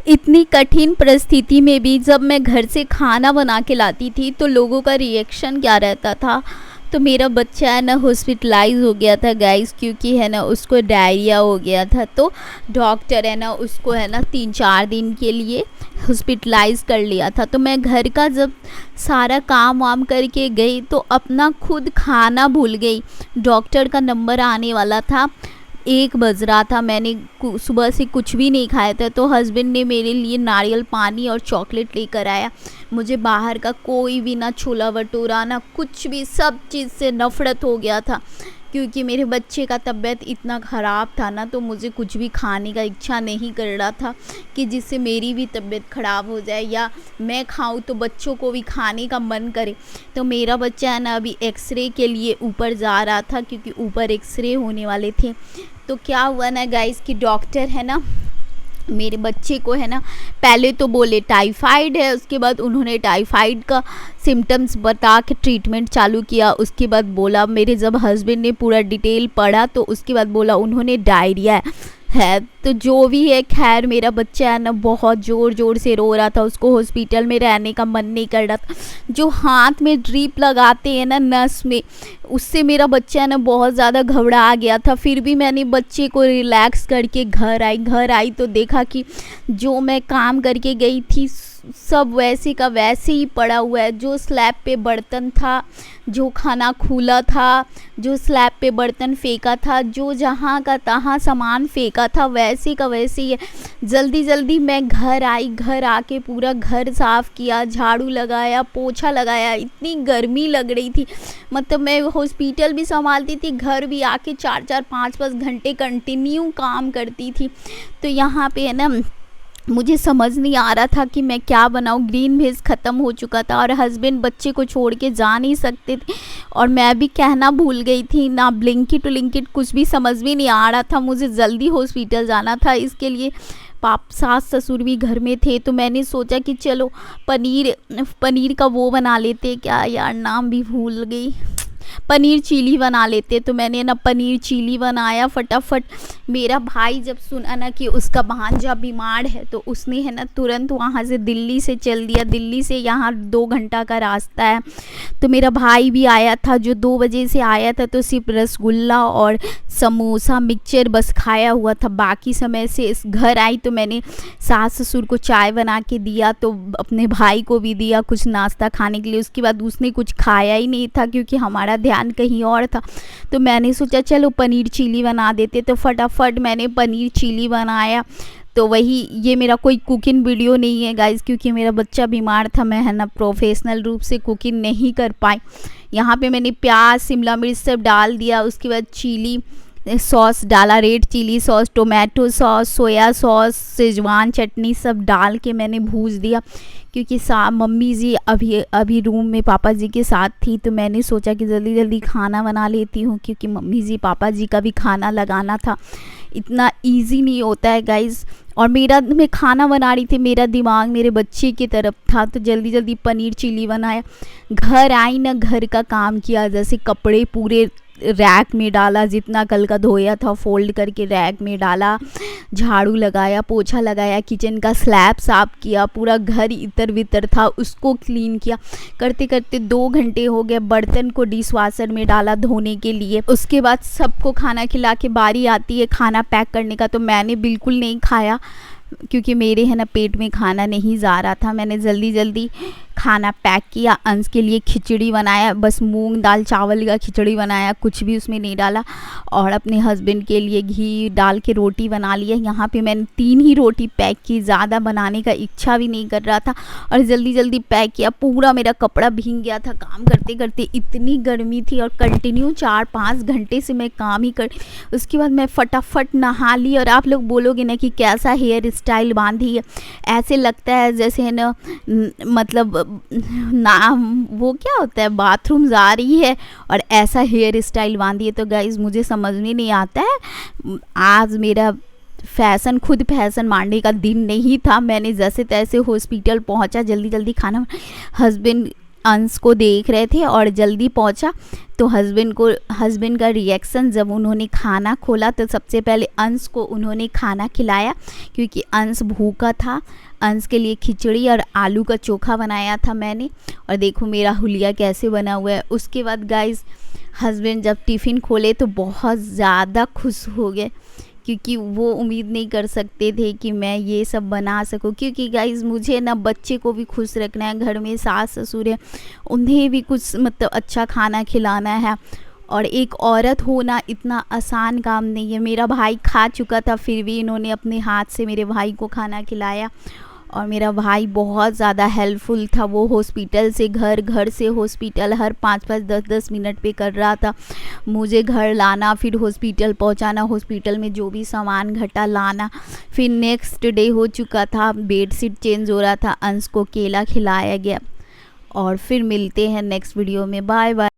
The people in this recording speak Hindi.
इतनी कठिन परिस्थिति में भी जब मैं घर से खाना बना के लाती थी तो लोगों का रिएक्शन क्या रहता था। तो मेरा बच्चा है ना हॉस्पिटलाइज हो गया था गाइस, क्योंकि है ना उसको डायरिया हो गया था। तो डॉक्टर है ना उसको है ना 3-4 दिन के लिए हॉस्पिटलाइज कर लिया था। तो मैं घर का जब सारा काम वाम करके गई तो अपना खुद खाना भूल गई। डॉक्टर का नंबर आने वाला था, 1 बज रहा था, मैंने सुबह से कुछ भी नहीं खाया था। तो हस्बैंड ने मेरे लिए नारियल पानी और चॉकलेट लेकर आया। मुझे बाहर का कोई भी ना छोला भटूरा ना कुछ भी, सब चीज़ से नफ़रत हो गया था, क्योंकि मेरे बच्चे का तबीयत इतना ख़राब था ना। तो मुझे कुछ भी खाने का इच्छा नहीं कर रहा था कि जिससे मेरी भी तबीयत ख़राब हो जाए या मैं खाऊं तो बच्चों को भी खाने का मन करे। तो मेरा बच्चा है ना अभी एक्सरे के लिए ऊपर जा रहा था, क्योंकि ऊपर एक्सरे होने वाले थे। तो क्या हुआ ना गाइस कि डॉक्टर है ना मेरे बच्चे को है ना पहले तो बोले टाइफाइड है, उसके बाद उन्होंने टाइफाइड का सिम्टम्स बता के ट्रीटमेंट चालू किया। उसके बाद बोला, मेरे जब हस्बैंड ने पूरा डिटेल पढ़ा तो उसके बाद बोला उन्होंने डायरिया है। तो जो भी है खैर, मेरा बच्चा है ना बहुत ज़ोर ज़ोर से रो रहा था, उसको हॉस्पिटल में रहने का मन नहीं कर रहा था। जो हाथ में ड्रिप लगाते हैं ना नस में, उससे मेरा बच्चा है ना बहुत ज़्यादा घबरा गया था। फिर भी मैंने बच्चे को रिलैक्स करके घर आई तो देखा कि जो मैं काम करके गई थी सब वैसे का वैसे ही पड़ा हुआ है। जो स्लैब पे बर्तन था, जो खाना खुला था, जो स्लैब पे बर्तन फेंका था, जो जहाँ का तहाँ सामान फेंका था, वैसे का वैसे ही है। जल्दी जल्दी मैं घर आके पूरा घर साफ़ किया, झाड़ू लगाया, पोछा लगाया। इतनी गर्मी लग रही थी, मतलब मैं हॉस्पिटल भी संभालती थी, घर भी आके 4-4 5-5 घंटे कंटिन्यू काम करती थी। तो यहाँ पे है ना मुझे समझ नहीं आ रहा था कि मैं क्या बनाऊँ। ग्रीन वेज ख़त्म हो चुका था और हस्बैंड बच्चे को छोड़ के जा नहीं सकते थे, और मैं भी कहना भूल गई थी ना। ब्लिंकिट कुछ भी समझ में नहीं आ रहा था। मुझे जल्दी हॉस्पिटल जाना था, इसके लिए सास ससुर भी घर में थे। तो मैंने सोचा कि चलो पनीर का वो बना लेते, क्या यार नाम भी भूल गई, पनीर चिली बना लेते। तो मैंने ना पनीर चिली बनाया फटाफट। मेरा भाई जब सुना ना कि उसका भांजा बीमार है तो उसने है ना तुरंत वहाँ से दिल्ली से चल दिया। दिल्ली से यहाँ 2 घंटा का रास्ता है। तो मेरा भाई भी आया था, जो 2 बजे से आया था। तो सिर्फ रसगुल्ला और समोसा मिक्सचर बस खाया हुआ था। बाकी समय से इस घर आई तो मैंने सास ससुर को चाय बना के दिया, तो अपने भाई को भी दिया कुछ नाश्ता खाने के लिए। उसके बाद उसने कुछ खाया ही नहीं था, क्योंकि हमारा ध्यान कहीं और था। तो मैंने सोचा चलो पनीर चिली बना देते। तो फटाफट मैंने पनीर चिली बनाया। तो वही, ये मेरा कोई कुकिंग वीडियो नहीं है गाइस, क्योंकि मेरा बच्चा बीमार था, मैं है ना प्रोफेशनल रूप से कुकिंग नहीं कर पाई। यहाँ पे मैंने प्याज शिमला मिर्च सब डाल दिया। उसके बाद चिली सॉस डाला, red chilli sauce, tomato sauce, soya sauce, Schezwan chutney सब डाल के मैंने भूज दिया। क्योंकि मम्मी जी अभी रूम में पापा जी के साथ थी, तो मैंने सोचा कि जल्दी जल्दी खाना बना लेती हूँ, क्योंकि मम्मी जी पापा जी का भी खाना लगाना था। इतना इजी नहीं होता है गाइज़। और मैं खाना बना रही थी, मेरा दिमाग मेरे बच्चे की तरफ था, तो जल्दी जल्दी पनीर चिली बनाया। घर आई ना, घर का काम किया, जैसे कपड़े पूरे रैक में डाला, जितना कल का धोया था फोल्ड करके रैक में डाला, झाड़ू लगाया, पोछा लगाया, किचन का स्लैब साफ किया, पूरा घर इतर बितर था उसको क्लीन किया। करते करते 2 घंटे हो गए। बर्तन को डिश वाशर में डाला धोने के लिए। उसके बाद सबको खाना खिला के बारी आती है खाना पैक करने का। तो मैंने बिल्कुल नहीं खाया, क्योंकि मेरे है ना पेट में खाना नहीं जा रहा था। मैंने जल्दी जल्दी खाना पैक किया। अंश के लिए खिचड़ी बनाया, बस मूंग दाल चावल का खिचड़ी बनाया, कुछ भी उसमें नहीं डाला। और अपने हस्बैंड के लिए घी डाल के रोटी बना लिया। यहाँ पे मैंने 3 ही रोटी पैक की, ज़्यादा बनाने का इच्छा भी नहीं कर रहा था, और जल्दी जल्दी पैक किया। पूरा मेरा कपड़ा भीग गया था काम करते करते, इतनी गर्मी थी, और कंटिन्यू 4-5 घंटे से मैं काम ही कर। उसके बाद मैं फटाफट नहा ली। और आप लोग बोलोगे ना कि कैसा हेयर स्टाइल बांधी है, ऐसे लगता है जैसे है ना मतलब ना वो क्या होता है, बाथरूम जा रही है और ऐसा हेयर स्टाइल बांधी है। तो गाइज मुझे समझ में नहीं आता है। आज मेरा खुद फैशन मारने का दिन नहीं था। मैंने जैसे तैसे हॉस्पिटल पहुंचा, जल्दी जल्दी खाना, हस्बैंड अंश को देख रहे थे और जल्दी पहुंचा। तो हस्बैंड का रिएक्शन जब उन्होंने खाना खोला तो सबसे पहले अंश को उन्होंने खाना खिलाया क्योंकि अंश भूखा था। अंश के लिए खिचड़ी और आलू का चोखा बनाया था मैंने, और देखो मेरा हुलिया कैसे बना हुआ है। उसके बाद गाइस हस्बैंड जब टिफ़िन खोले तो बहुत ज़्यादा खुश हो गए क्योंकि वो उम्मीद नहीं कर सकते थे कि मैं ये सब बना सकूं, क्योंकि गाइस मुझे ना बच्चे को भी खुश रखना है, घर में सास ससुर है उन्हें भी कुछ मतलब अच्छा खाना खिलाना है, और एक औरत होना इतना आसान काम नहीं है। मेरा भाई खा चुका था फिर भी इन्होंने अपने हाथ से मेरे भाई को खाना खिलाया, और मेरा भाई बहुत ज़्यादा हेल्पफुल था। वो हॉस्पिटल से घर, घर से हॉस्पिटल हर 5-5 10-10 मिनट पे कर रहा था। मुझे घर लाना, फिर हॉस्पिटल पहुंचाना, हॉस्पिटल में जो भी सामान घटा लाना, फिर नेक्स्ट डे हो चुका था, बेडशीट चेंज हो रहा था, अंश को केला खिलाया गया। और फिर मिलते हैं नेक्स्ट वीडियो में। Bye bye.